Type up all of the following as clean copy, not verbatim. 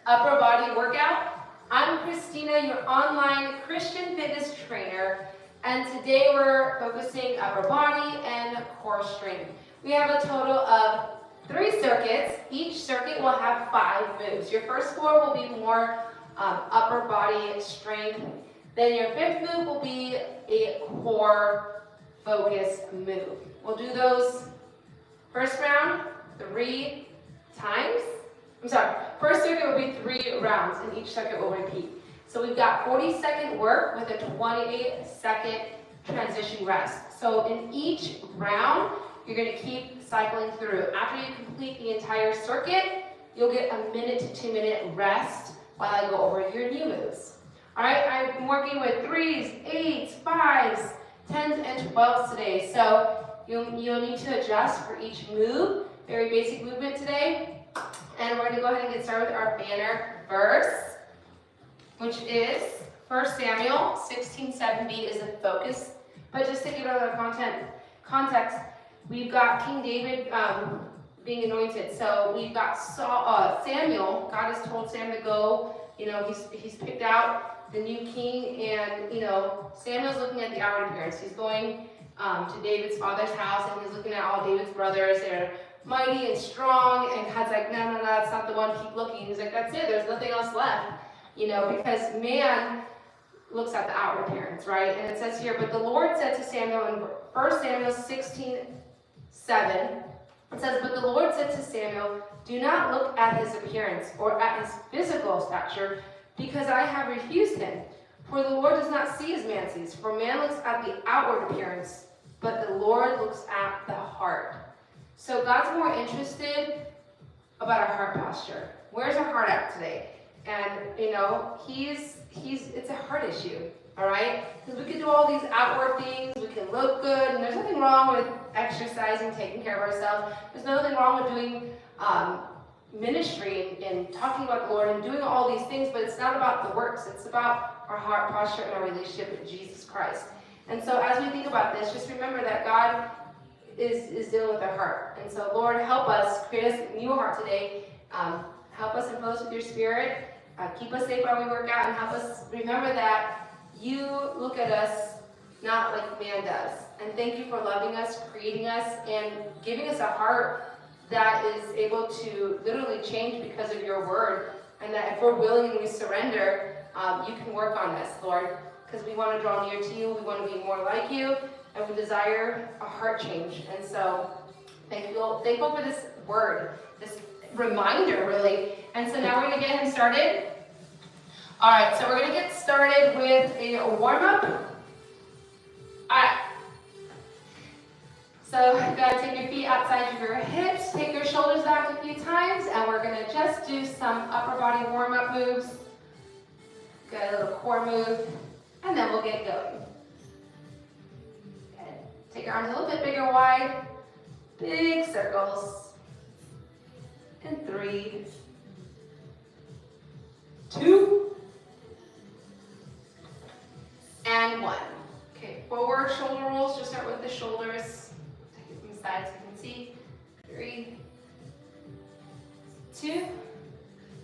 upper body workout. I'm Cristina, your online Christian fitness trainer, and today we're focusing upper body and core strength. We have a total of 3 circuits. Each circuit will have 5 moves. Your first 4 will be more upper body strength. Then your 5th move will be a core focus move. We'll do those first round 3 times. First circuit will be 3 rounds, and each circuit will repeat. So we've got 40-second work with a 28-second transition rest. So in each round, you're going to keep cycling through. After you complete the entire circuit, you'll get a 1 to 2 minute rest while I go over your new moves. All right, I'm working with 3s, 8s, 5s, 10s, and 12s today. So you'll need to adjust for each move. Very basic movement today. And we're going to go ahead and get started with our banner verse, which is 1 Samuel 16:7b is the focus. But just to give it a context, we've got King David being anointed. So we've got Samuel. God has told Sam to go. You know, he's picked out the new king, and Samuel's looking at the outward appearance. He's going to David's father's house, and he's looking at all David's brothers. They're mighty and strong, and God's like, no, that's not the one, keep looking. He's like, that's it, there's nothing else left, because man looks at the outward appearance, right? And it says here, but the Lord said to Samuel in 1 Samuel 16:7, it says, but the Lord said to Samuel, do not look at his appearance or at his physical stature, because I have refused him. For the Lord does not see as man sees, for man looks at the outward appearance, but the Lord looks at the heart. So God's more interested about our heart posture. Where's our heart at today? And it's a heart issue, all right? Because we can do all these outward things, we can look good, and there's nothing wrong with exercising, taking care of ourselves. There's nothing wrong with doing ministry and talking about the Lord and doing all these things, but it's not about the works. It's about our heart posture and our relationship with Jesus Christ. And so as we think about this, just remember that God is dealing with our heart. And so, Lord, help us, create us a new heart today. Help us and fill us with your spirit. Keep us safe while we work out, and help us remember that you look at us not like man does. And thank you for loving us, creating us, and giving us a heart that is able to literally change because of your word. And that if we're willing and we surrender, you can work on us, Lord, because we want to draw near to you. We want to be more like you. And we desire a heart change. And so thankful for this word, this reminder, really. And so now we're going to get him started. All right, so we're going to get started with a warm-up. All right. So you've got to take your feet outside of your hips, take your shoulders back a few times, and we're going to just do some upper body warm-up moves. Got a little core move, and then we'll get going. Take your arms a little bit bigger, wide, big circles. And 3, 2, and 1. Okay, forward shoulder rolls. Just start with the shoulders. Take it from the side so you can see. 3, 2.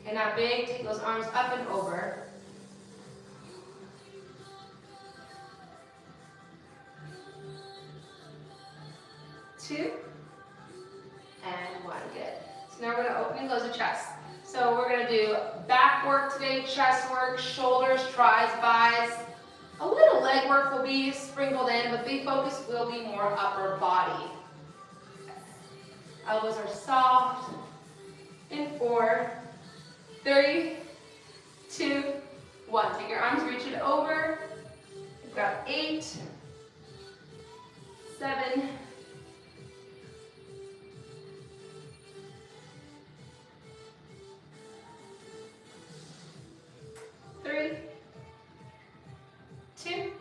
Okay, now big. Take those arms up and over. 2, and 1. Good. So now we're going to open and close the chest. So we're going to do back work today, chest work, shoulders, tries, buys. A little leg work will be sprinkled in, but the focus will be more upper body. Elbows are soft. In 4, 3, 2, 1. Take your arms, reach it over. We've got 8, 7, 3, 2,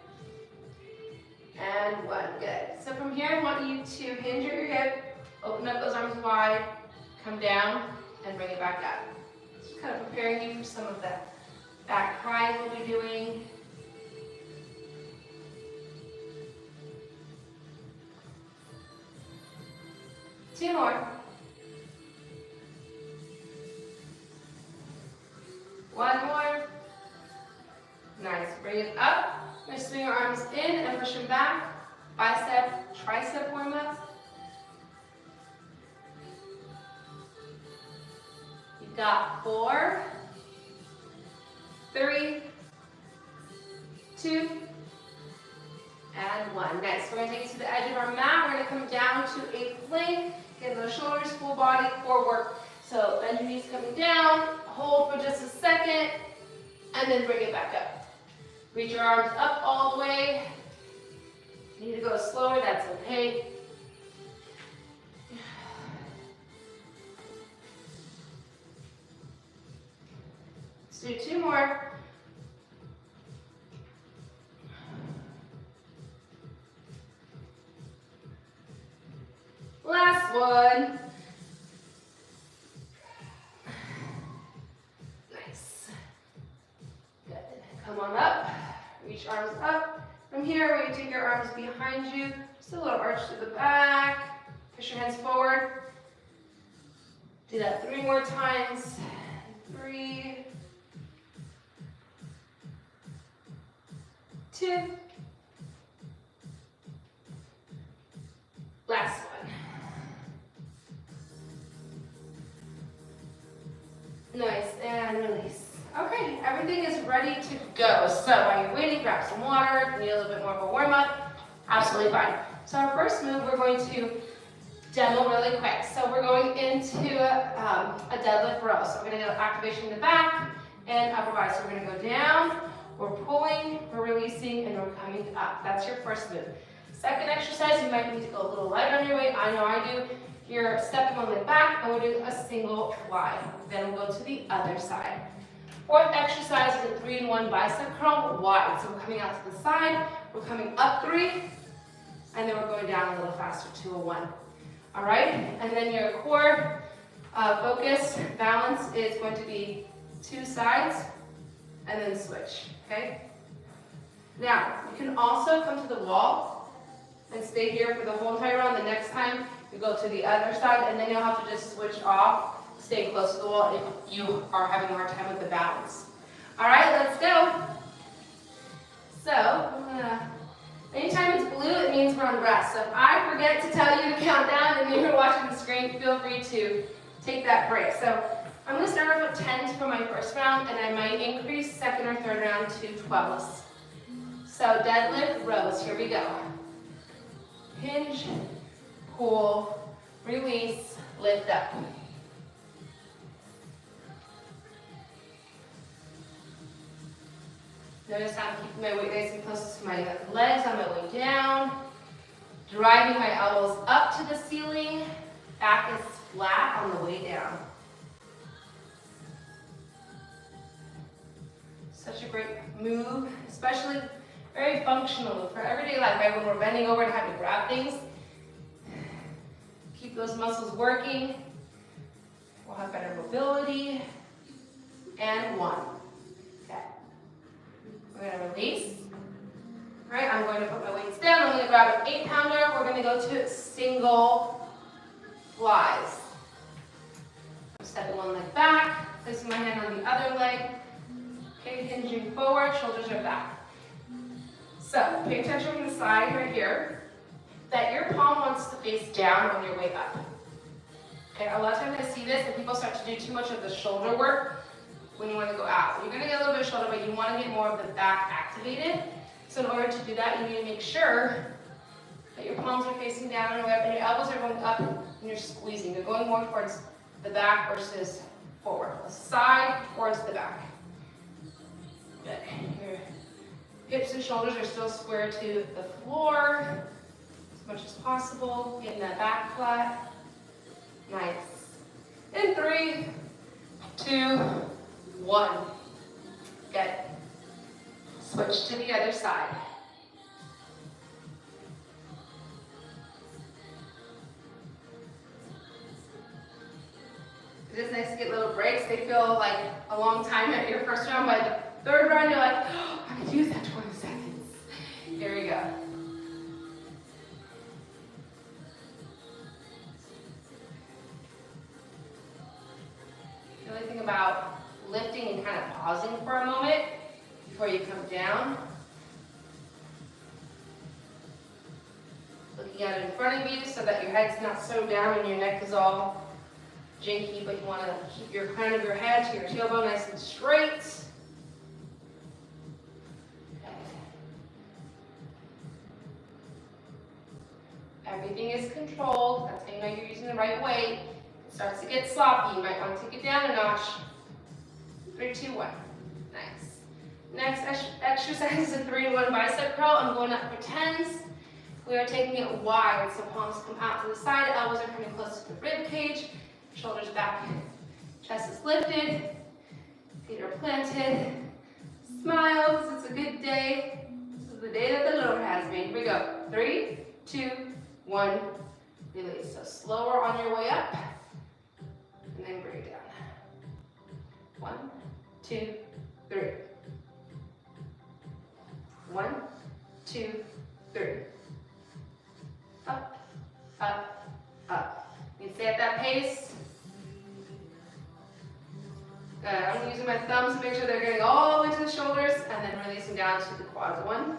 and 1. Good. So from here, I want you to hinge at your hip, open up those arms wide, come down, and bring it back up. Just kind of preparing you for some of the back cries we'll be doing. Two more. One more. Nice. Bring it up. Now swing your arms in and push them back. Bicep, tricep warm up. You got 4, 3, 2, and 1. Nice. We're going to take it to the edge of our mat. We're going to come down to a plank. Get those shoulders, full body, core work. So bend your knees coming down. Hold for just a second. And then bring it back up. Reach your arms up all the way. Need to go slower, that's okay. Let's do 2 more. Last one. Nice. Good. Come on up. Reach arms up. From here, we're going to take your arms behind you. Just a little arch to the back. Push your hands forward. Do that 3 more times. 3, 2. Last one. Nice, and release. Okay, everything is ready to go. So while you're waiting, grab some water. If you need a little bit more of a warm-up, absolutely fine. So our first move, we're going to demo really quick. So we're going into a deadlift row. So we're going to go activation in the back and upper body. So we're going to go down, we're pulling, we're releasing, and we're coming up. That's your first move. Second exercise, you might need to go a little light on your weight. I know I do. You're stepping on the back, and we'll do a single fly. Then we'll go to the other side. Fourth exercise is a 3-in-1 bicep curl wide. So we're coming out to the side, we're coming up 3, and then we're going down a little faster, 2 or 1. All right, and then your core focus, balance is going to be 2 sides, and then switch, okay? Now, you can also come to the wall and stay here for the whole entire round. The next time, you go to the other side, and then you'll have to just switch off, stay close to the wall if you are having a hard time with the balance. All right, let's go. So, anytime it's blue, it means we're on rest. So if I forget to tell you to count down and you're watching the screen, feel free to take that break. So I'm going to start off with 10s for my first round, and I might increase second or third round to 12s. So deadlift, rows, here we go. Hinge, pull, release, lift up. Notice how I'm keeping my weight nice and close to my legs on my way down. Driving my elbows up to the ceiling. Back is flat on the way down. Such a great move, especially very functional for everyday life, right? When we're bending over and having to grab things. Keep those muscles working. We'll have better mobility. And 1. Okay. We're going to release. All right, I'm going to put my weights down. I'm going to grab an 8-pounder. We're going to go to single flies. I'm stepping one leg back, placing my hand on the other leg. Okay, hinging forward, shoulders are back. So, pay attention to the side right here, that your palm wants to face down on your way up. Okay, a lot of times I see this and people start to do too much of the shoulder work when you want to go out. You're going to get a little bit of shoulder, but you want to get more of the back activated. So in order to do that, you need to make sure that your palms are facing down on your way up and your elbows are going up and you're squeezing. You're going more towards the back versus forward. The side towards the back. Good. Your hips and shoulders are still square to the floor as much as possible. Getting that back flat. Nice. In 3, 2, 1. Good. Switch to the other side. It is nice to get little breaks. They feel like a long time at your first round. By the third round, you're like, oh, I could use that 20 seconds. Here we go. Really think about lifting and kind of pausing for a moment before you come down. Looking at it in front of you so that your head's not so down and your neck is all janky, but you want to keep your crown of your head to your tailbone nice and straight. Everything is controlled. That's how you know you're using the right weight. It starts to get sloppy. You might want to take it down a notch. 3, 2, 1. Nice. Next exercise is a 3-in-1 bicep curl. I'm going up for 10s. We are taking it wide, so palms come out to the side, elbows are coming close to the rib cage, shoulders back, chest is lifted, feet are planted. Smile, because it's a good day. This is the day that the Lord has made. Here we go. 3, 2, 1. Release. So slower on your way up, and then bring it down. 1, 2, 3. 1, 2, 3. Up, up, up. You stay at that pace. Good. I'm using my thumbs to make sure they're getting all the way to the shoulders and then releasing down to the quads. 1.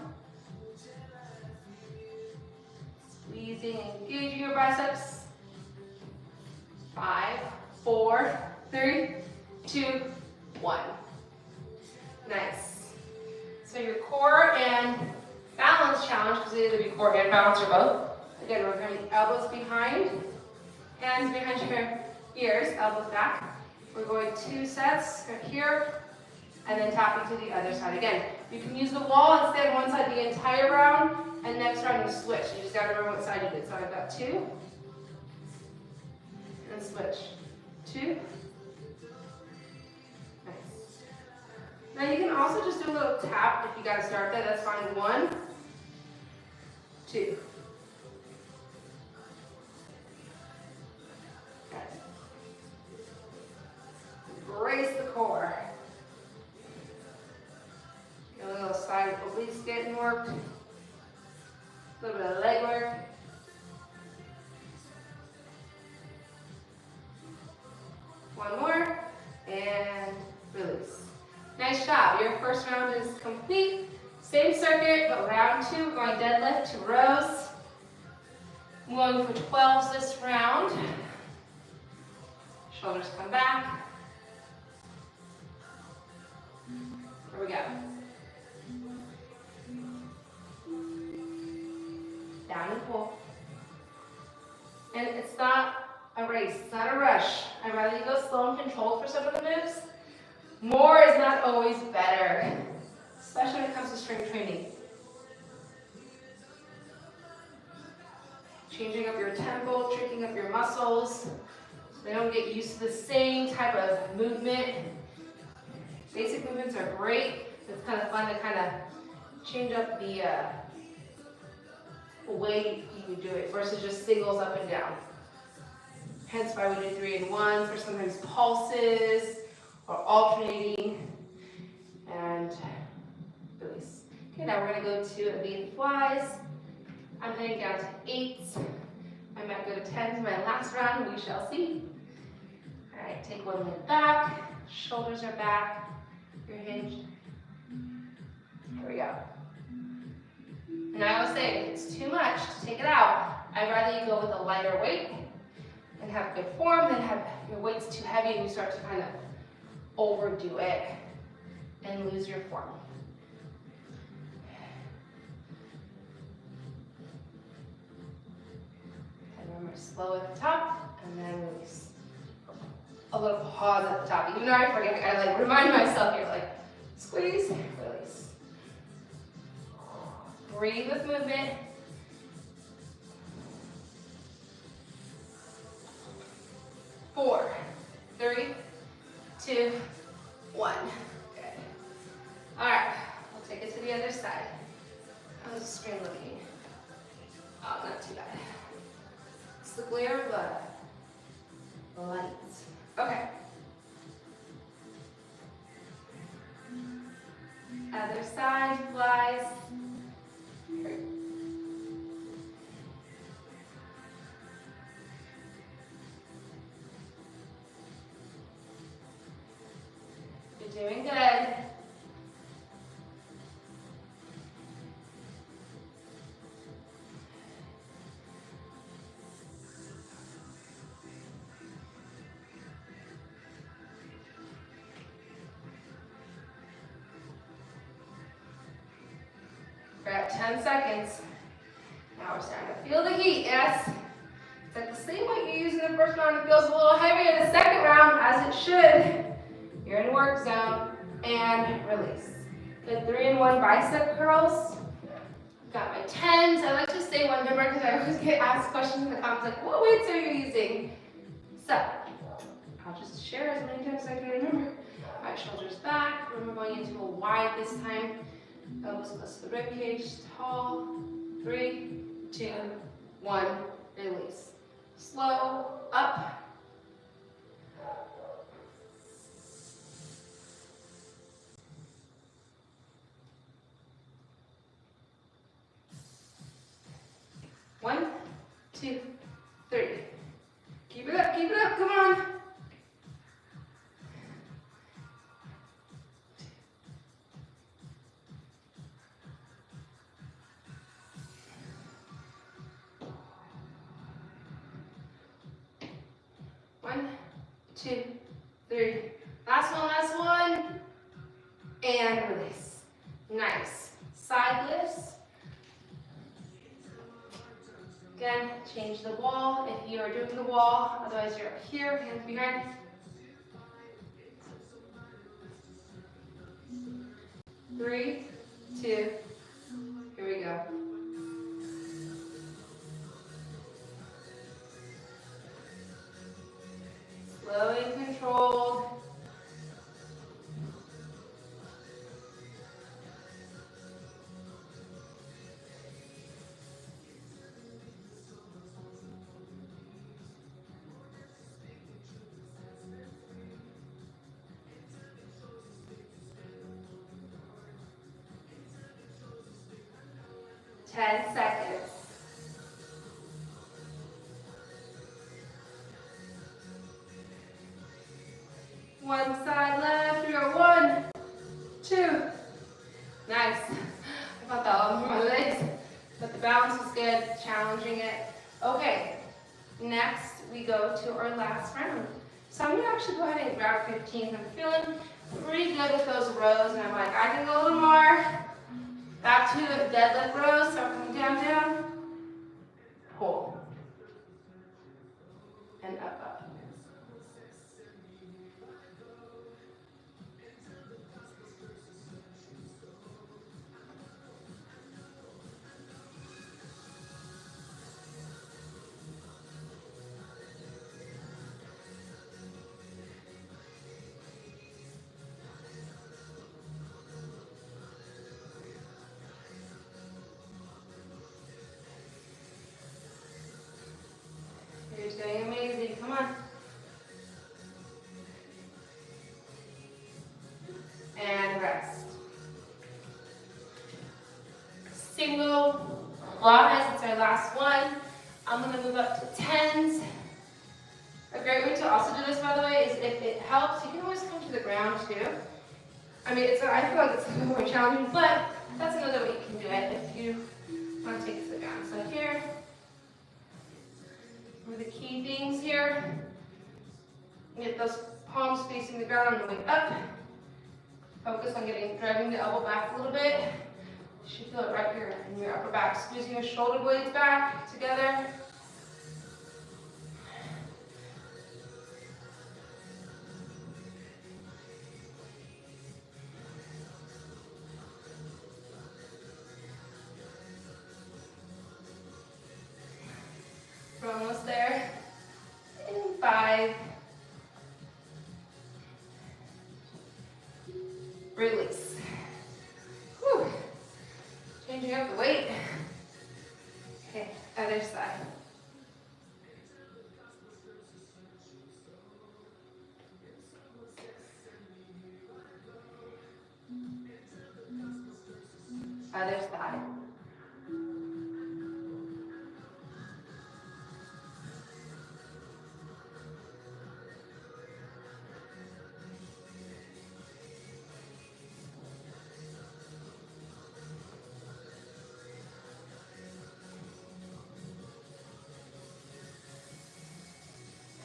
Squeezing and engaging your biceps. 5, 4, 3, 2, 1. Nice. So your core and balance challenge, because it either be core and balance or both. Again, we're going to elbows behind, hands behind your ears, elbows back. We're going 2 sets here, and then tapping to the other side. Again, you can use the wall instead of one side the entire round, and next round you switch. You just got to remember what side you did. So I've got 2, and switch. 2. Nice. Now you can also just do a little tap if you got to start there. That's fine. 1, 2. Brace the core. Get a little side obliques getting worked. A little bit of leg work. One more, and release. Nice job. Your first round is complete. Same circuit, but round 2, we're going deadlift to rows. I'm going for 12s this round. Shoulders come back. Here we go. Down and pull. And it's not a race, it's not a rush. I'd rather you go slow and controlled for some of the moves. More is not always better, especially when it comes to strength training. Changing up your tempo, tricking up your muscles, so they don't get used to the same type of movement. Basic movements are great. It's kind of fun to kind of change up the way you do it versus just singles up and down. Hence why we do 3-in-1s or sometimes pulses or alternating and release. Okay, now we're going to go to lean flies. I'm heading down to 8s. I might go to 10s my last round. We shall see. All right, take one leg back. Shoulders are back. You're hinged. Here we go. And I always say, if it's too much to take it out, I'd rather you go with a lighter weight and have good form than have your weight's too heavy and you start to kind of overdo it and lose your form. And remember, slow at the top and then release. A little pause at the top. Even though I forget, I like remind myself here, like squeeze, release. Breathe with movement. Four, 3, 2, 1. Good. All right, we'll take it to the other side. How's the screen looking? Oh, not too bad. It's the glare of the lights. Okay. Other side, flies. You're doing good. We're at 10 seconds. Now we're starting to feel the heat, yes? It's like the same weight you used in the first round. It feels a little heavier the second round, as it should. You're in work zone, and release. Good 3-in-1 bicep curls. Got my 10s. I like to say one number because I always get asked questions in the comments like, what weights are you using? So, I'll just share as many times as I can remember. Right shoulders back. Remember going into a wide this time. Elbows close to the rib cage, tall. 3, 2, 1, release. Slow, up. One, 2, 3. Keep it up, come on. One, 2, 3. Last one. And release. Nice. Side lifts. Again, change the wall if you are doing the wall. Otherwise, you're up here, hands behind. Three, 2, here we go. Slow and controlled. Ten seconds. One side left. We go 1, 2. Nice. I felt that all over my legs, but the balance was good. Challenging it. Okay. Next, we go to our last round. So I'm gonna actually go ahead and grab 15. I'm feeling pretty good with those rows, and I'm like, I can go a little more. Back to the deadlift rows. So coming down, hold, and up. You're doing amazing. Come on. And rest. Single quad, it's our last one. I'm going to move up to 10s. A great way to also do this, by the way, is if it helps, you can always come to the ground too. I mean, I feel like it's a little more challenging, but that's another way you can do it if you want to take it to the ground. So here, one of the key things here, get those palms facing the ground on the way up. Focus on driving the elbow back a little bit. You should feel it right here in your upper back. Squeezing your shoulder blades back together. We're almost there. In 5. Release. Whew. Changing up the weight. Okay, other side. Other side.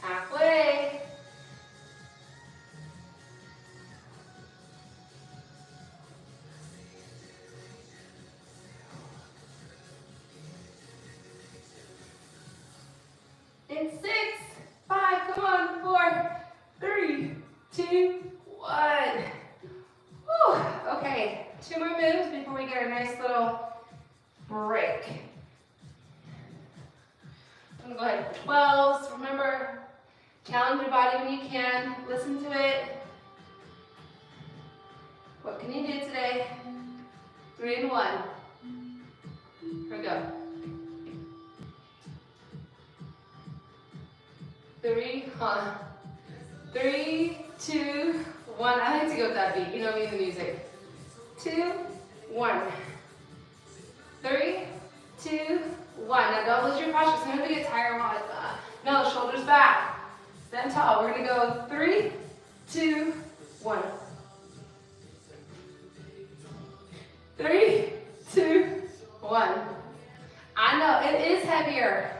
Halfway. 2 more moves before we get a nice little break. I'm gonna go ahead for 12s. Remember, challenge your body when you can. Listen to it. What can you do today? 3 and 1. Here we go. 3, 3, 2, 1. I like to go with that beat. You know me in the music. 2, 1. 3, 2, 1. Now don't lose your posture. Sometimes we get tired. We're like, no, shoulders back. Stand tall. We're gonna go 3, 2, 1. 3, 2, 1. I know it is heavier,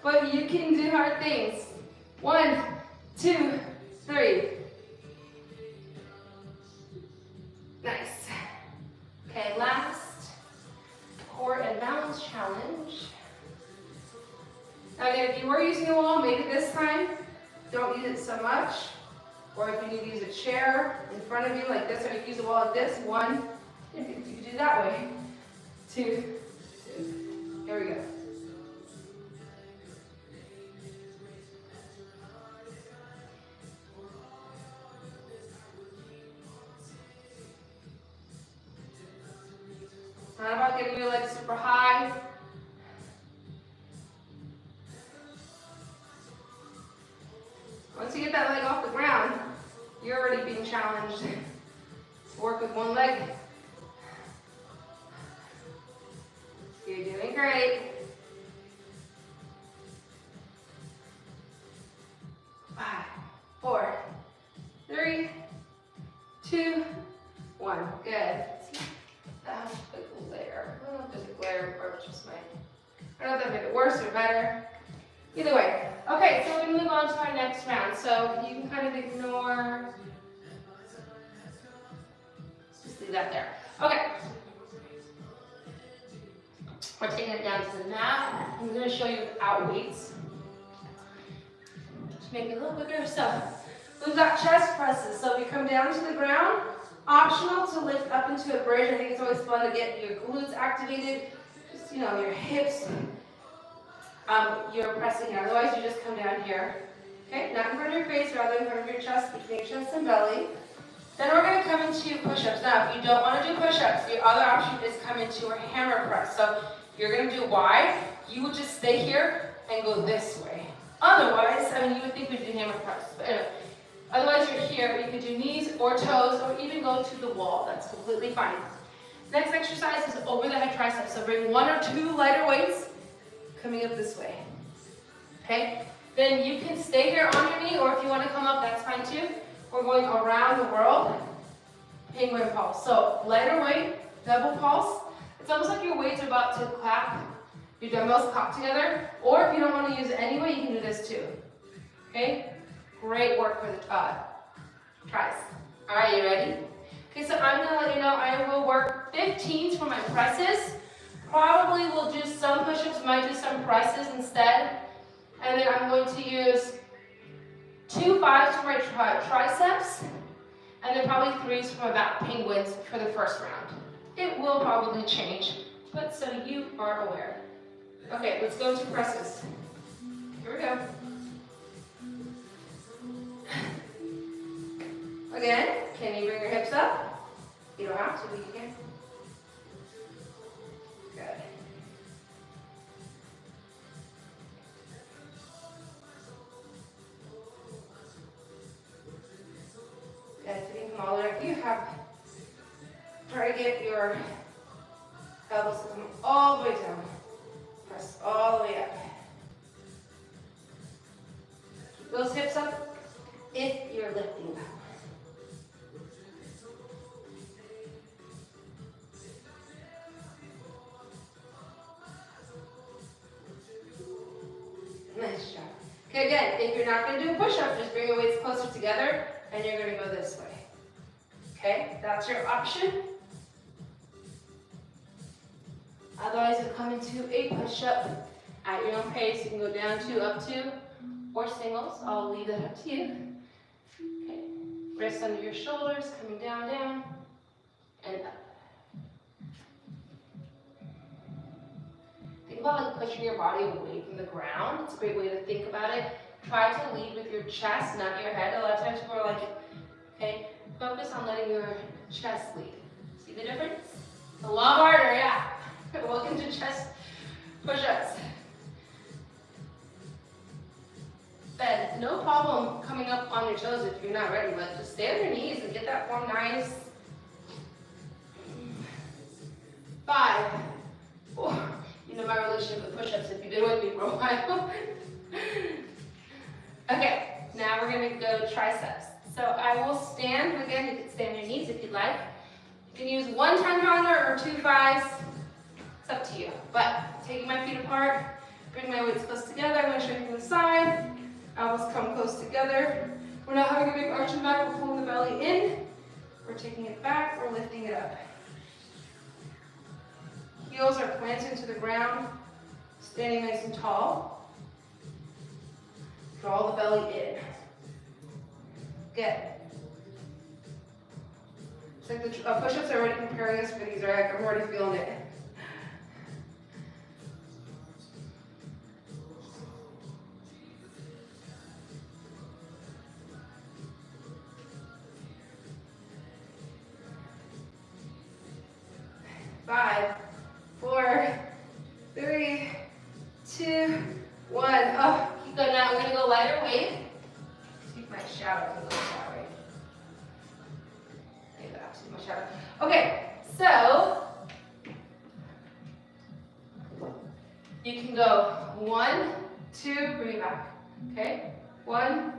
but you can do hard things. 1, 2, 3. Nice. Okay, last core and balance challenge. Now again, if you were using a wall, maybe this time, don't use it so much. Or if you need to use a chair in front of you like this, or you can use a wall like this. 1, you can do it that way. 2, 2. Here we go. It's not about getting your legs super high. Once you get that leg off the ground, you're already being challenged to work with one leg. You're doing great. 5, 4, 3, 2, 1. Good. That was a big glare. I don't know if there's a glare or just my. I don't know if that made it worse or better. Either way. Okay, so we're going to move on to our next round. So you can kind of ignore. Just leave that there. Okay. We're taking it down to the mat. I'm going to show you without weights. Just make it a little bigger. So we've got chest presses. So we come down to the ground. Optional to lift up into a bridge. I think it's always fun to get your glutes activated. Just, your hips. You're pressing it. Otherwise, you just come down here. Okay, not in front of your face, rather in front of your chest, between your chest and belly. Then we're going to come into push-ups. Now, if you don't want to do push-ups, the other option is come into a hammer press. So you're going to do wide. You would just stay here and go this way. Otherwise, you would think we'd do hammer press. But anyway, otherwise, you're here. You could do knees or toes or even go to the wall. That's completely fine. Next exercise is over the head triceps. So bring 1 or 2 lighter weights coming up this way. Okay? Then you can stay here on your knee, or if you want to come up, that's fine too. We're going around the world. Penguin pulse. So lighter weight, double pulse. It's almost like your weights are about to clap. Your dumbbells clap together. Or if you don't want to use it anyway, you can do this too. Okay? Great work for the tries. All right, you ready? Okay, so I'm going to let you know I will work 15s for my presses. Probably will do some push-ups, might do some presses instead. And then I'm going to use 2 5s for my triceps, and then probably 3s for my back penguins for the first round. It will probably change, but so you are aware. Okay, let's go to presses. Here we go. Again, can you bring your hips up? You don't have to, but you can. Good. Good, so you can come all the way up. You have, try to get your elbows to come all the way down. Press all the way up. Keep those hips up if you're lifting them. Nice job. Okay, again, if you're not going to do a push-up, just bring your weights closer together, and you're going to go this way. Okay, that's your option. Otherwise, you'll come into a push-up at your own pace. You can go down 2, up 2, or singles. I'll leave that up to you. Okay, wrists under your shoulders, coming down, down, and up. pushing your body away from the ground. It's a great way to think about it. Try to lead with your chest, not your head. A lot of times people are like, okay, focus on letting your chest lead. See the difference? It's a lot harder, yeah. Welcome to chest push-ups. Then, no problem coming up on your toes if you're not ready, but just stay on your knees and get that form nice. 5, 4. You know my relationship with push-ups if you've been with me for a while. Okay, now we're going to go triceps. So I will stand. Again, you can stay on your knees if you'd like. You can use 1 10 pounder or 2 5s. It's up to you. But taking my feet apart, bring my weights close together. I'm going to straighten the side. Elbows come close together. We're not having a big arch in back. We're pulling the belly in. We're taking it back. We're lifting it up. Heels are planted into the ground, standing nice and tall. Draw the belly in. Good. It's like the push-ups are already preparing us for these, right? I'm already feeling it. Five, 4, 3, 2, 1. Oh, keep going now. We're going to go lighter weight. Keep my shadow a little that way. Maybe that's my shadow. Okay, so you can go 1, 2, bring it back. Okay, 1,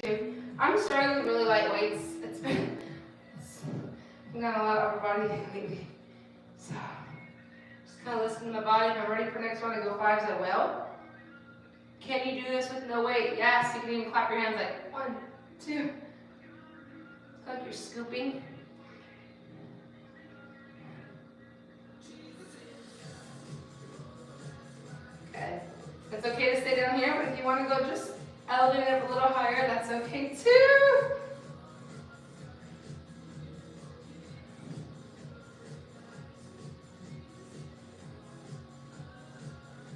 2. I'm starting with really light weights. I've got a lot of upper body lately. So just kind of listen to my body. If I'm ready for next one to go 5s, I will. Can you do this with no weight? Yes, you can even clap your hands like 1, 2. It's like you're scooping. Okay. It's okay to stay down here, but if you want to go just elevate it up a little higher, that's okay too.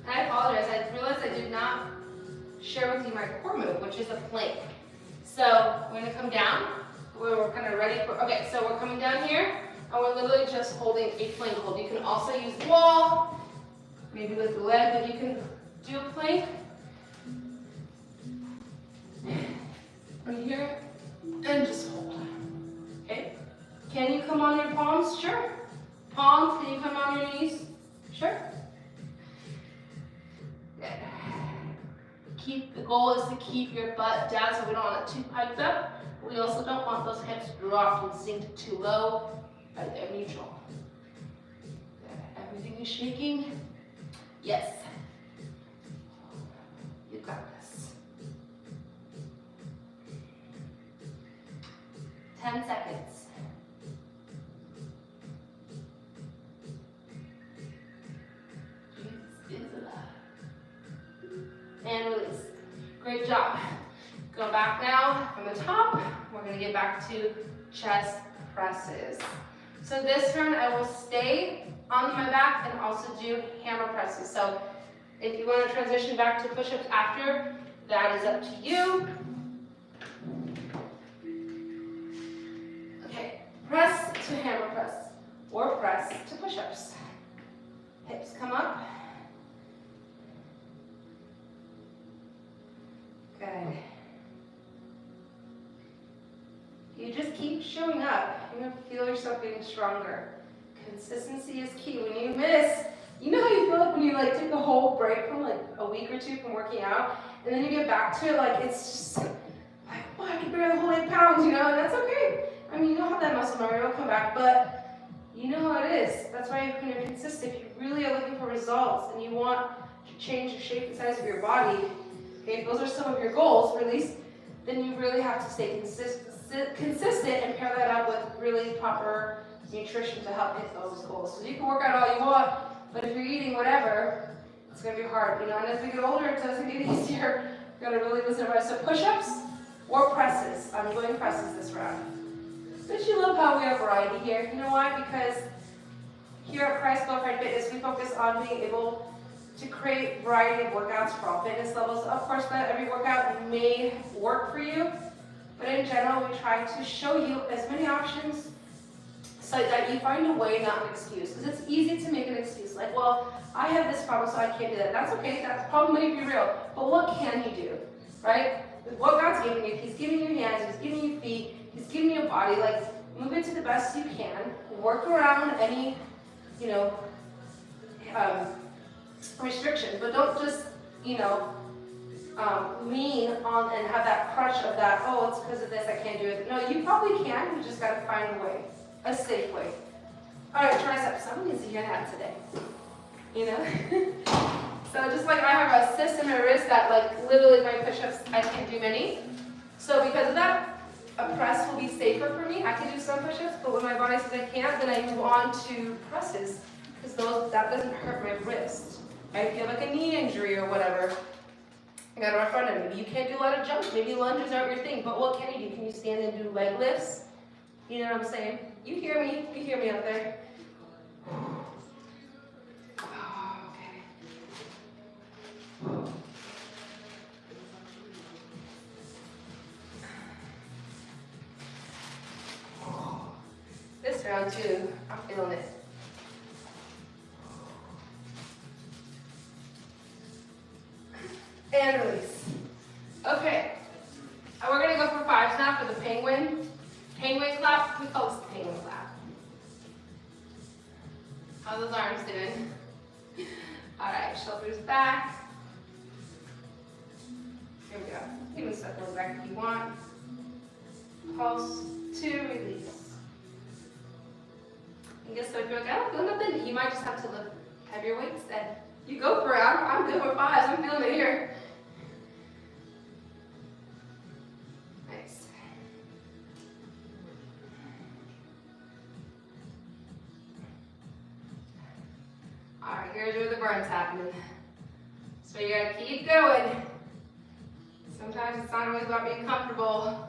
I apologize, I realized I did not share with you my core move, which is a plank. So we're going to come down, we're kind of ready for, okay, so we're coming down here, and we're literally just holding a plank hold. You can also use the wall, maybe with the leg, but you can do a plank. Right here, and just hold. Okay, can you come on your palms? Sure. Palms, can you come on your knees? Sure. The goal is to keep your butt down so we don't want it too piped up. We also don't want those hips dropped and sink too low. Right there, neutral. Everything is shaking. Yes. You got this. 10 seconds. Jesus is alive. And release. Great job. Go back now from the top. We're going to get back to chest presses. So this turn I will stay on my back and also do hammer presses. So if you want to transition back to push-ups after, that is up to you. Okay, press to hammer press or press to push-ups. Hips come up. Good. You just keep showing up. You're going to feel yourself getting stronger. Consistency is key. When you miss, you know how you feel like when you like take a whole break from like a week or two from working out, and then you get back to it, like it's just like, oh, I can barely hold 8 pounds, you know, and that's okay. I mean, you don't have that muscle memory, it'll come back, but you know how it is. That's why when you're consistent, if you really are looking for results and you want to change the shape and size of your body, okay, if those are some of your goals, or at least, then you really have to stay consistent and pair that up with really proper nutrition to help hit those goals. So you can work out all you want, but if you're eating whatever, it's going to be hard, you know, and as we get older, it doesn't get easier. You've got to really listen to it. So push-ups or presses. I'm going presses this round. Don't you love how we have variety here? You know why? Because here at Christ Glorified Fitness, we focus on being able to create variety of workouts for all fitness levels. Of course, not every workout may work for you, but in general, we try to show you as many options so that you find a way, not an excuse. Because it's easy to make an excuse, like, well, I have this problem, so I can't do that. That's okay, that problem may be real, but what can you do, right? With what God's giving you, He's giving you hands, He's giving you feet, He's giving you a body, like, move it to the best you can, work around any, restrictions, but don't just, lean on and have that crutch of that, oh, it's because of this, I can't do it. No, you probably can, you just got to find a way, a safe way. All right, triceps, someone needs to hear that today, So just like I have a cyst in my wrist that, like, literally my push-ups, I can't do many. So because of that, a press will be safer for me. I can do some push-ups, but when my body says I can't, then I move on to presses, because that doesn't hurt my wrist. If you have like a knee injury or whatever, I got it in front of me. Maybe you can't do a lot of jumps. Maybe lunges aren't your thing. But what can you do? Can you stand and do leg lifts? You know what I'm saying? You hear me. You hear me out there. Oh, okay. This round too, I'm feeling it. And release. Okay. We're going to go for 5s now for the penguin. Penguin clap. We call this the penguin clap. How those arms doing? Alright, shoulders back. Here we go. You can set those back if you want. Pulse 2, release. And guess what? If you're like, I don't feel nothing, you might just have to lift heavier weights then. You go for it. I'm good with 5s. I'm feeling it here. Nice. Alright, here's where the burn's happening. So you gotta keep going. Sometimes it's not always about being comfortable.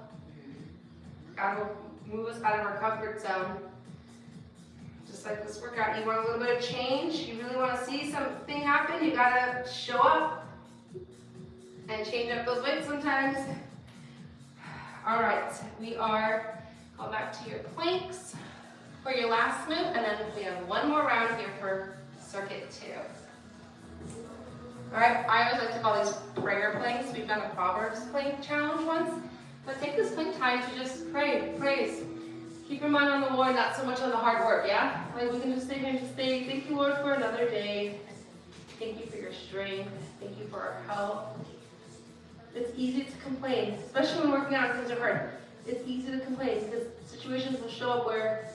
God will move us out of our comfort zone. Just like this workout, you want a little bit of change, you really want to see something happen, you gotta show up and change up those weights sometimes. All right, we are going back to your planks for your last move, and then we have one more round here for circuit 2. All right, I always like to call these prayer planks. We've done a Proverbs plank challenge once, but take this plank time to just pray, praise. Keep your mind on the Lord, not so much on the hard work, yeah? Like we can just stay here and just say, thank you, Lord, for another day. Thank you for your strength. Thank you for our health. It's easy to complain, especially when working out and things are hard. It's easy to complain because situations will show up where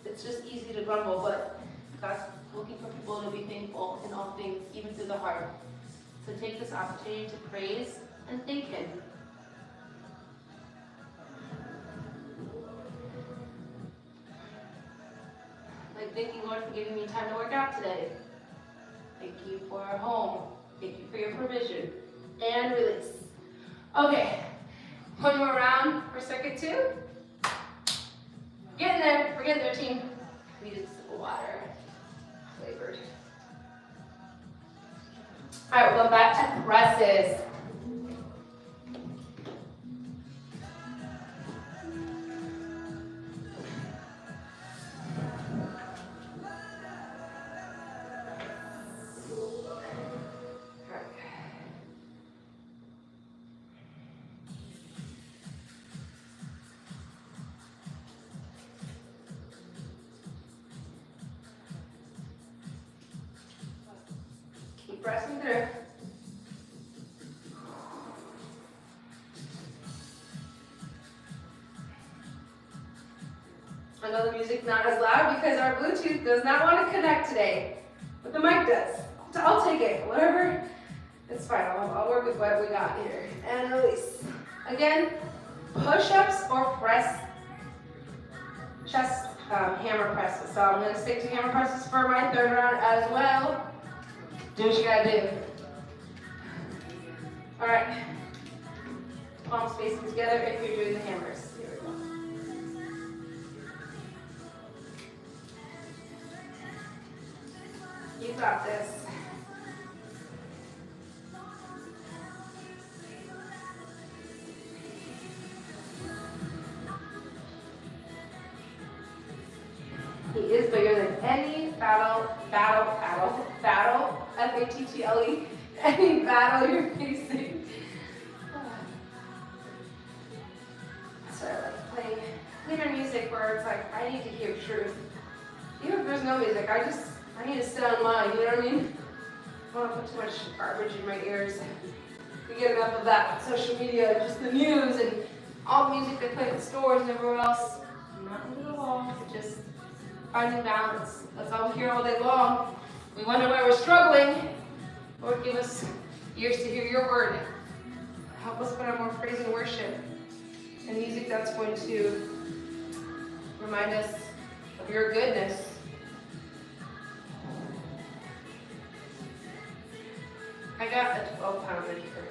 it's just easy to grumble, but God's looking for people to be thankful in all things, even through the hard. So take this opportunity to praise and thank Him. Like, thank you, Lord, for giving me time to work out today. Thank you for our home. Thank you for your provision. And release. Okay, one more round for circuit 2. Getting there. We're getting there, team. We need a sip of water. Flavored. All right, we're going back to presses. Pressing through. I know the music's not as loud because our Bluetooth does not want to connect today, but the mic does. So I'll take it, whatever. It's fine, I'll work with what we got here. And release. Again, push-ups or press, chest hammer presses. So I'm going to stick to hammer presses for my 3rd round as well. Do what you gotta do. All right. Palms facing together if you're doing the hammers. Here we go. You got this. He is bigger than any battle, F-A-T-T-L-E, any battle you're facing. So I like playing cleaner music where it's like, I need to hear truth. Even if there's no music, I need to sit on mine, you know what I mean? I don't want to put too much garbage in my ears. We get enough of that social media, just the news and all the music they play at stores and everywhere else. Not into the wall, just finding balance. That's all we hear all day long. We wonder why we're struggling. Lord, give us ears to hear your word. Help us put on more praise and worship and music that's going to remind us of your goodness. I got a 12-pounder here.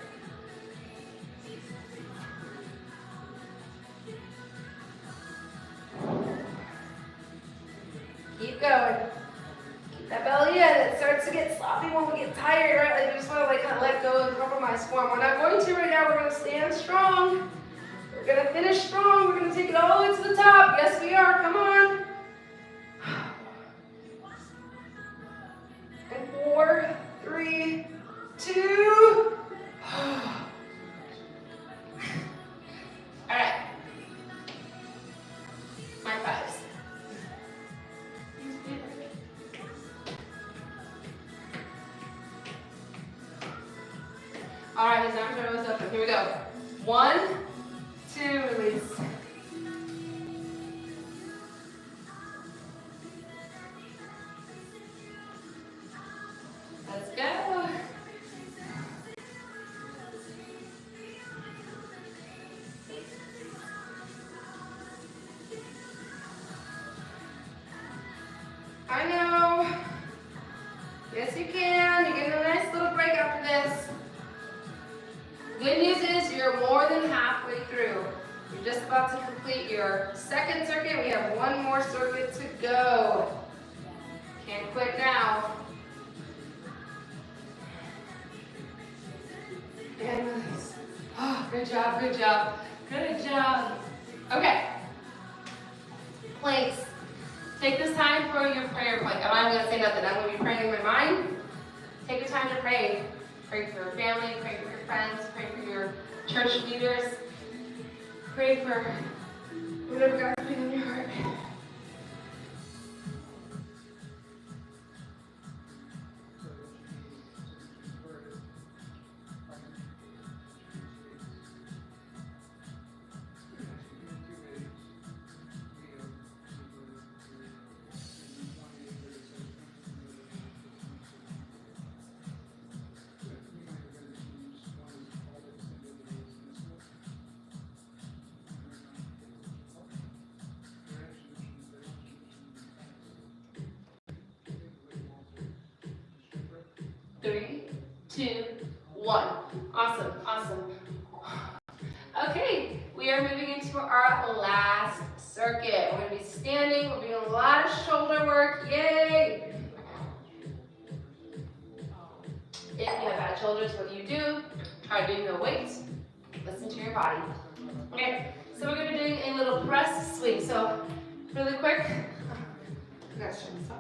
Keep going. Keep that belly in. It starts to get sloppy when we get tired, right? Like we just want to kind of let go and compromise form. We're not going to right now. We're going to stand strong. We're going to finish strong. We're going to take it all the way to the top. Yes, we are. Come on. And 4, 3, 2. All right. My fives. All right, his arms are always open. Here we go. 1, 2, release. Let's go. I know. Yes, you can. You're getting a nice little break after this. Good news is you're more than halfway through. You're just about to complete your second circuit. We have one more circuit to go. Can't quit now. And release. Oh, good job, good job, good job. Okay. Planks. Take this time for your prayer plank. I'm not going to say nothing. I'm going to be praying in my mind. Take the time to pray. Pray for your family, pray for your friends, pray for your church leaders. Pray for whatever God's putting in your heart. Three, 2, 1. Awesome, awesome. Okay, we are moving into our last circuit. We're going to be standing. We're doing a lot of shoulder work. Yay! If you have bad shoulders, what do? Try doing no weights. Listen to your body. Okay, so we're going to be doing a little press swing. So, really quick. I'm going to turn this off.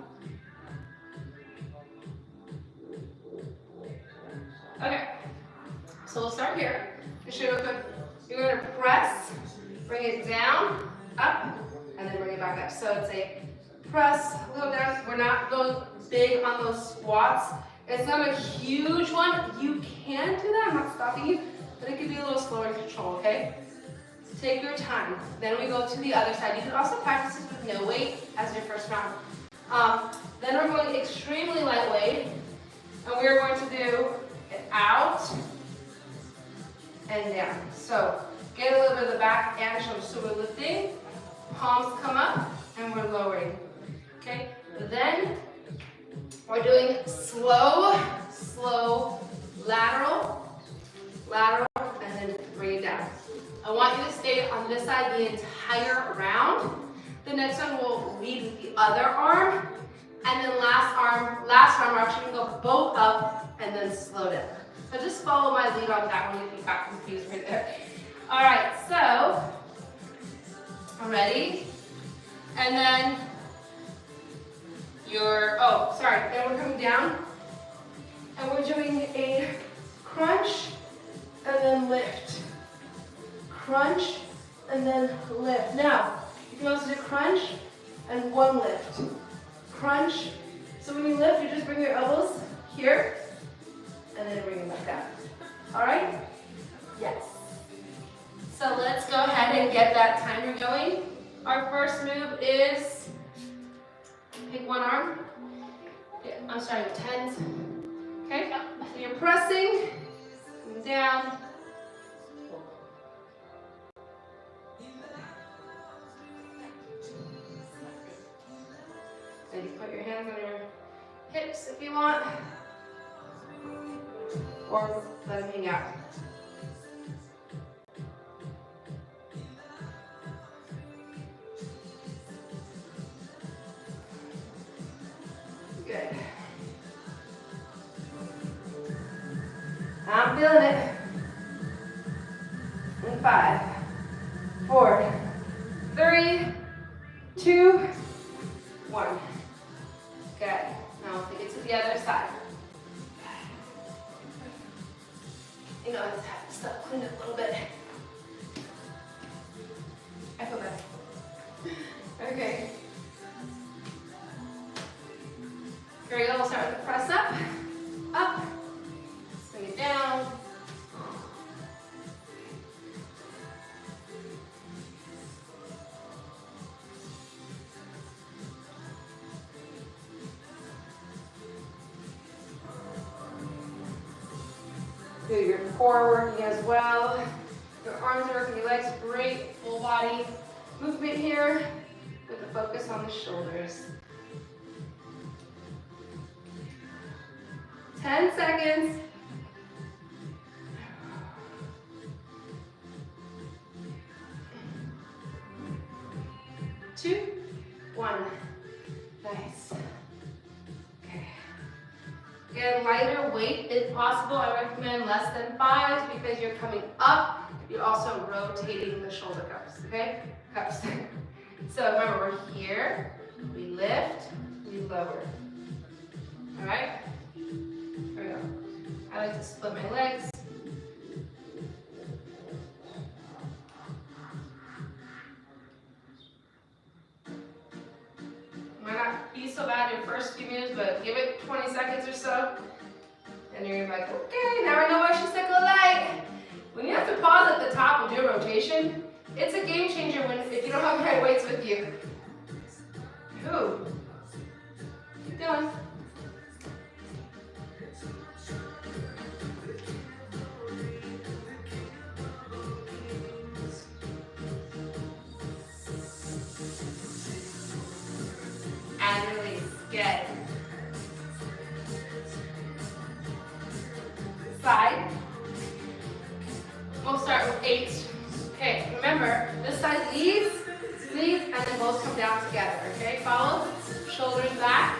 Okay, so we'll start here. You're going to press, bring it down, up, and then bring it back up. So it's a press, a little down. We're not going big on those squats. It's not a huge one. You can do that. I'm not stopping you, but it can be a little slower in control, okay? Take your time. Then we go to the other side. You can also practice this with no weight as your first round. Then we're going extremely lightweight, and we're going to do it out and down. So get a little bit of the back and shoulders. So we're lifting, palms come up, and we're lowering. Okay? Then we're doing slow, lateral, and then bring it down. I want you to stay on this side the entire round. The next one will lead with the other arm, and then last arm, we're actually going to go both up and then slow down. So just follow my lead on that one if you got confused right there. All right, so I'm ready. And then Then we're coming down and we're doing a crunch and then lift. Crunch and then lift. Now, you can also do crunch and one lift. Crunch. So when you lift, you just bring your elbows here and then bring them back down. All right? Yes. So let's go ahead and get that timer going. Our first move is pick one arm. I'm starting with tens. Okay? So you're pressing, down. And you put your hands on your hips if you want. Or let them hang out. Good. I'm feeling it. In 5, 4, 3, 2, 1. Good. Now take it to the other side. You know, I just have stuff cleaned up a little bit. I feel better. Okay. Here we go. We'll start with the press up. Up. Swing it down. Do your core working as well. Your arms are working, your legs, great full body movement here with a focus on the shoulders. 10 seconds. 2, 1. Nice. Okay. Again, lighter weight if possible. I recommend less than 5 because you're coming up. You're also rotating the shoulder cups. Okay? Cups. So remember, we're here. We lift. We lower. All right? Here we go. I like to split my legs. Might not be so bad in your first few minutes, but give it 20 seconds or so. And you're like, okay, now I know why she's sick of light. When you have to pause at the top and do a rotation, it's a game changer if you don't have the right weights with you. Ooh. Keep going. And release. Good. Side. We'll start with 8. Okay, remember, this side leads, and then both come down together. Okay, follow. Shoulders back.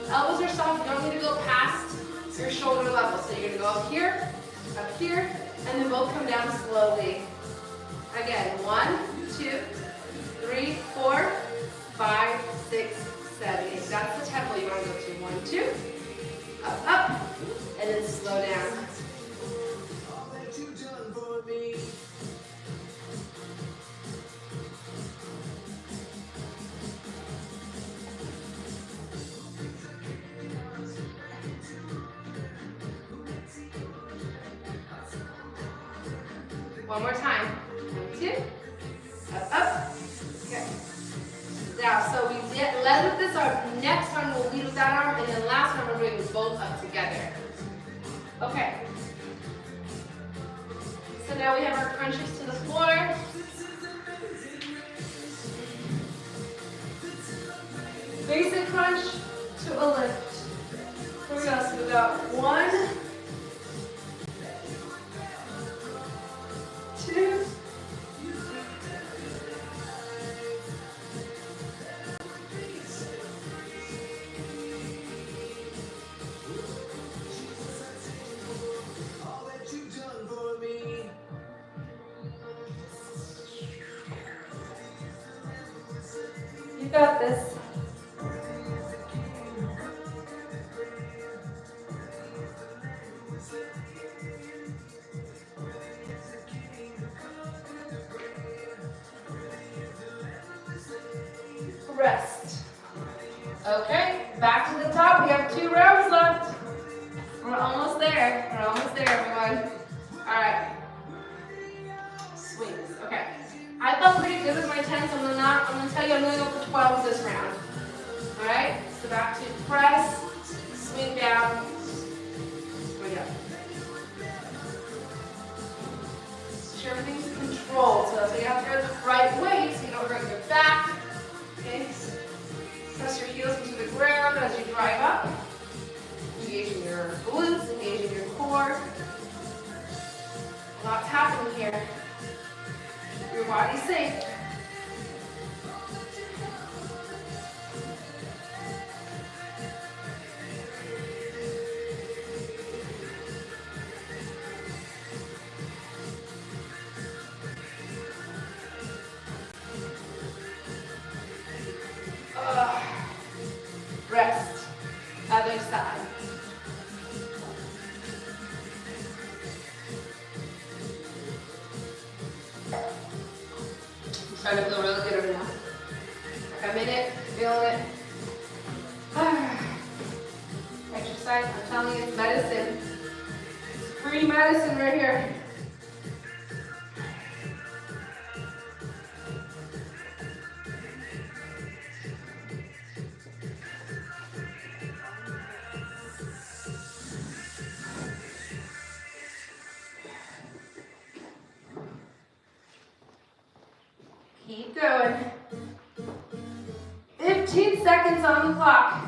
Elbows are soft. You don't need to go past your shoulder level. So you're going to go up here, and then both come down slowly. Again, 1, 2, 3, 4, 5, 6, 7, 8. That's the tempo you want to go to. 1, 2, up, and then slow down. One more time. 1, 2, up. Okay. Now, so we led with this arm. Next one we'll lead with that arm, and then last one we're bringing both up together. Okay. So now we have our crunches to the floor. Basic crunch to a lift. Here we go. So we got 1, 2, 'Got this. Okay, back to the top. We have 2 rounds left. We're almost there. We're almost there, everyone. All right. Swings. Okay. I felt pretty good with my 10s. I'm gonna tell you I'm gonna go for 12s this round. All right. So back to press, swing down. Here we go. Sure everything's controlled. So that's why you have to go the right way so you don't hurt your back. Okay. Press your heels into the ground as you drive up. Engaging your glutes, engaging your core. Lots happening here. Your body's safe. Rest. Other side. I'm starting to feel really good right now. Like I'm in it, feeling it. Exercise, I'm telling you, it's medicine. It's free medicine right here. Keep going. 15 seconds on the clock.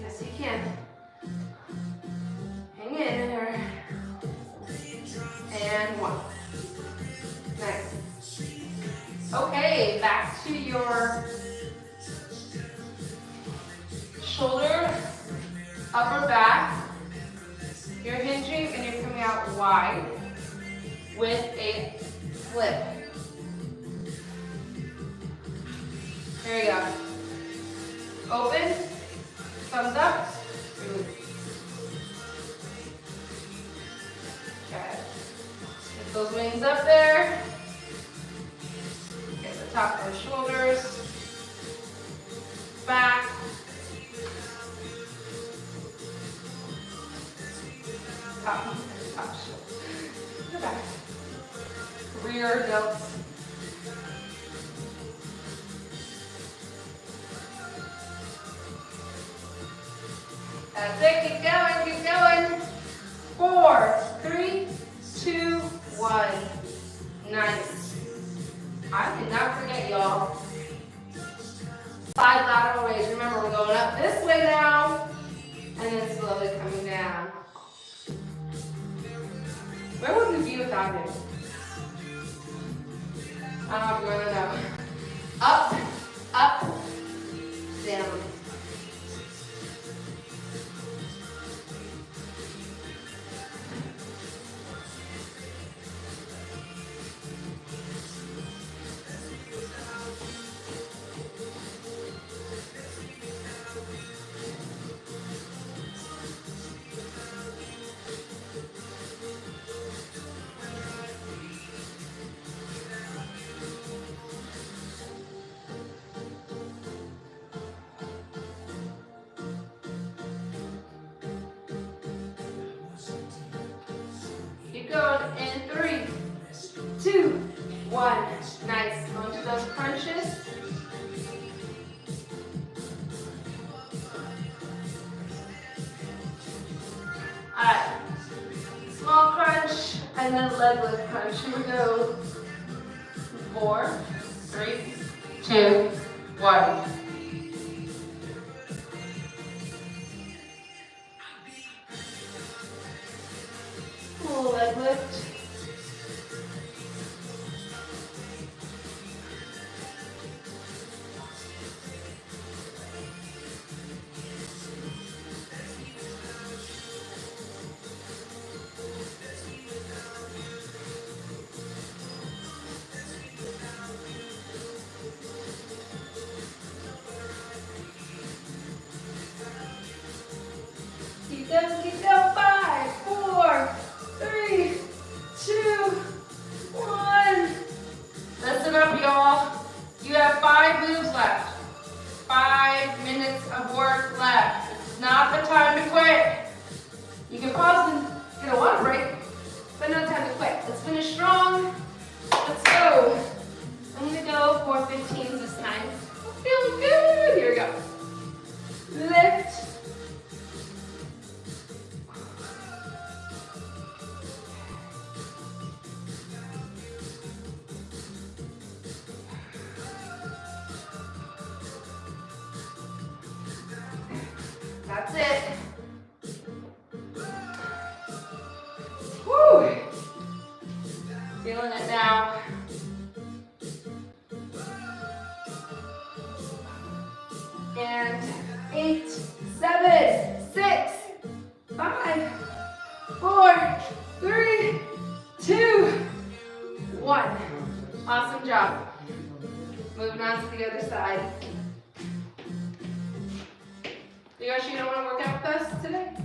Yes, you can. Hang in there. And 1. Nice. Okay, back to your shoulder, upper back. You're hinging and you're coming out wide with a flip. There you go. Open, thumbs up, release. Okay. Get those wings up there. Get the top of the shoulders. Back. Top shoulder. The back. Rear delts. That's it. Keep going. Keep going. 4, 3, 2, 1. Nice. I did not forget, y'all. 5 lateral raise. Remember, we're going up this way now, and then slowly coming down. Where would we be without him? I don't know if you want to know. Up, up, down. Keep going in 3, 2, 1. Nice. Onto those crunches. Alright. Small crunch and then leg lift crunch. Here we go. 4, 3, 2, 1. Full leg lift. Awesome job. Moving on to the other side. You guys, you don't want to work out with us today?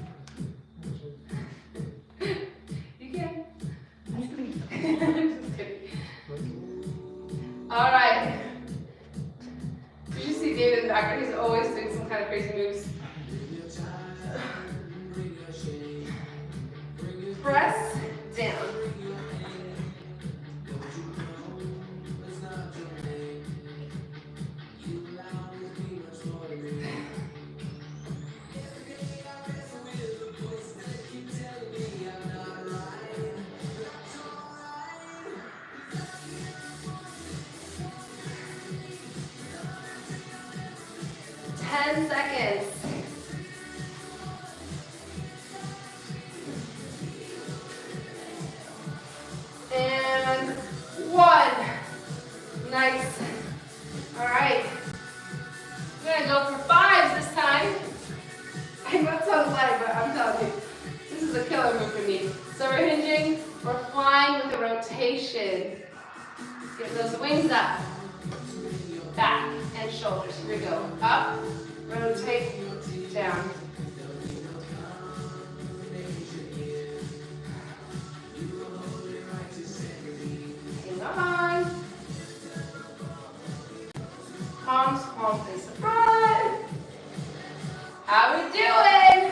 You can. Just kidding. All right. Did you see David in the background? He's always doing some kind of crazy moves. Press down. Seconds. And 1. Nice. All right. We're gonna go for 5s this time. I know it sounds light, but I'm telling you, this is a killer move for me. So we're hinging, we're flying with the rotation. Get those wings up. Back and shoulders. Here we go. Up. Rotate down. Hang on. Palms, palms face the front. How we doing?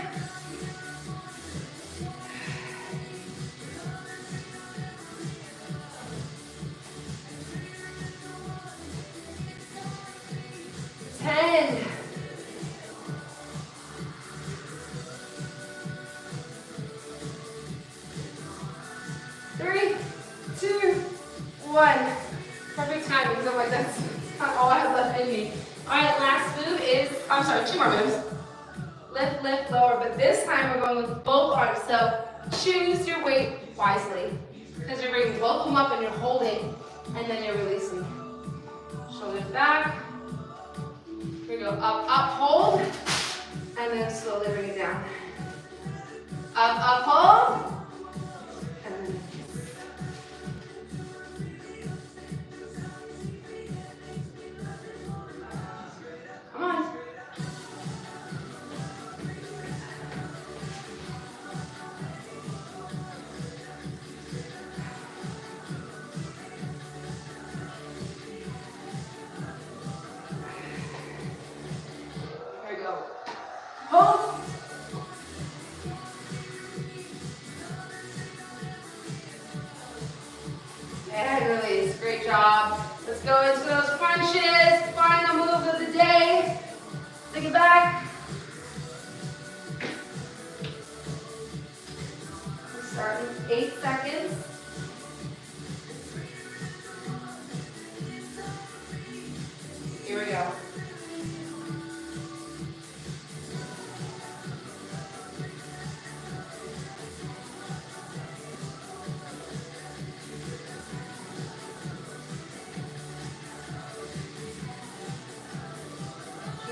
Perfect timing, because I'm like, that's not all I have left in me. All right, last move is, I'm sorry, 2 more moves. Lift, lift, lower, but this time we're going with both arms. So choose your weight wisely, because you're bringing both of them up and you're holding, and then you're releasing. Shoulders back. Here we go, up, up, hold, and then slowly bring it down. Up, hold, and then come on. Here we go. Hold. And release. Great job. Let's go into those crunches. Final move of the day. Take it back. We'll start in 8 seconds. Here we go.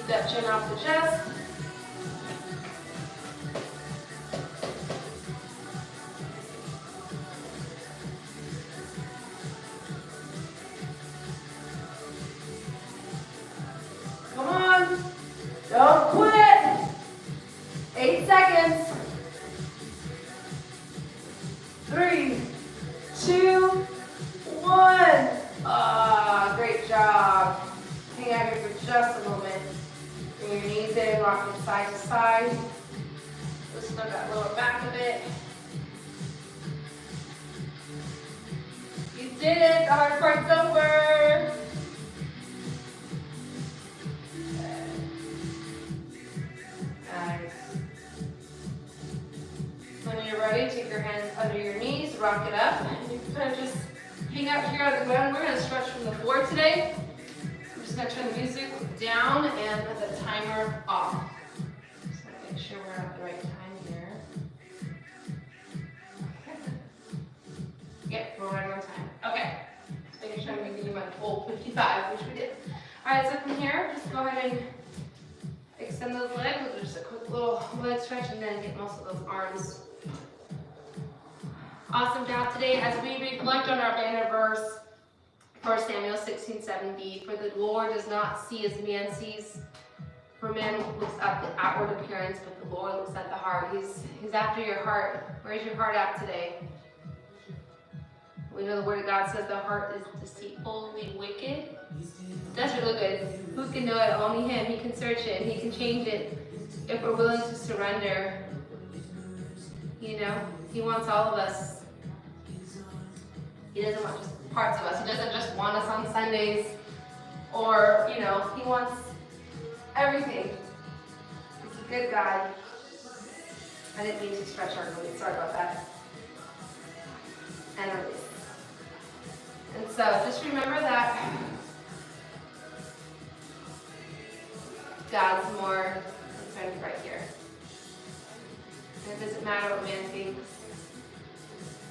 That chin off the chest. Come on. Don't quit. 8 seconds. 3, 2, 1. Ah, great job. Hang out here for just a moment. Bring your knees in, rock them side to side. Loosen up that lower back a bit. You did it, the hard part's over. Nice. When you're ready, take your hands under your knees, rock it up, and you can kind of just hang out here on the ground. We're going to stretch from the floor today. I'm just going to turn the music down and put the timer off. Just want to make sure we're at the right time here. Yep, we're right on time. Okay. Just making sure I'm making you my full 55, which we did. Alright, so from here, just go ahead and extend those legs. We'll do just a quick little leg stretch and then get most of those arms. Awesome job today as we reflect on our banner verse. 1 Samuel 16:7b, for the Lord does not see as man sees. For man looks at the outward appearance, but the Lord looks at the heart. He's after your heart. Where's your heart at today? We know the Word of God says the heart is deceitfully wicked. That's really good. Who can know it? Only Him. He can search it. He can change it if we're willing to surrender. You know, He wants all of us. He doesn't want just parts of us. He doesn't just want us on Sundays, or, you know, He wants everything. He's a good God. I didn't mean to stretch our release. Sorry about that. And release. And so just remember that God's more concerned right here. And it doesn't matter what man thinks.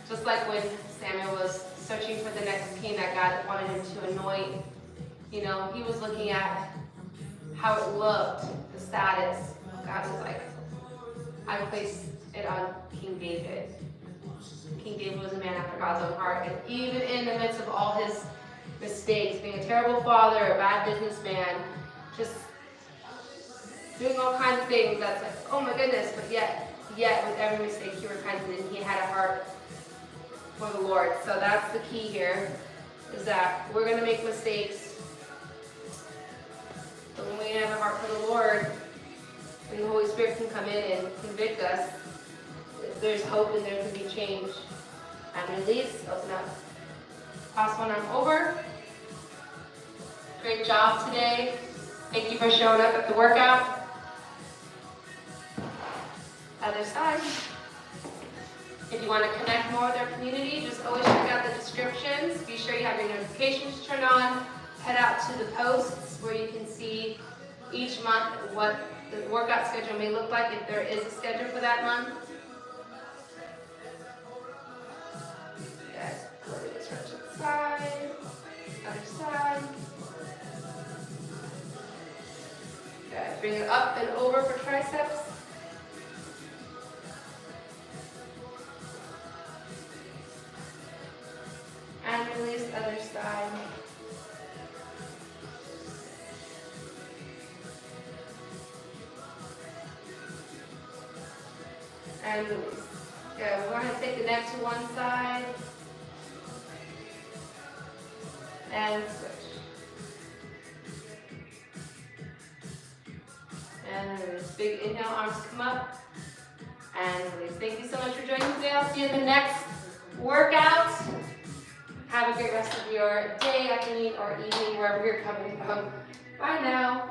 Just like when Samuel was searching for the next king that God wanted him to anoint, you know, he was looking at how it looked, the status. God was like, I placed it on King David. King David was a man after God's own heart. And even in the midst of all his mistakes, being a terrible father, a bad businessman, just doing all kinds of things that's like, oh my goodness, but yet with every mistake he repented and he had a heart for the Lord. So that's the key here, is that we're going to make mistakes. But when we have a heart for the Lord, and the Holy Spirit can come in and convict us, there's hope and there can be change. And release, open up. Pass one arm over. Great job today. Thank you for showing up at the workout. Other side. If you want to connect more with our community, just always check out the descriptions. Be sure you have your notifications turned on. Head out to the posts where you can see each month what the workout schedule may look like, if there is a schedule for that month. Yes, let me just stretch to the side, other side. Good. Bring it up and over for triceps. And release other side. And release. Good. We're going to take the neck to one side. And switch. And release. Big inhale, arms come up. And release. Thank you so much for joining today. I'll see you in the next workout. Have a great rest of your day, afternoon, or evening, wherever you're coming from. Bye now.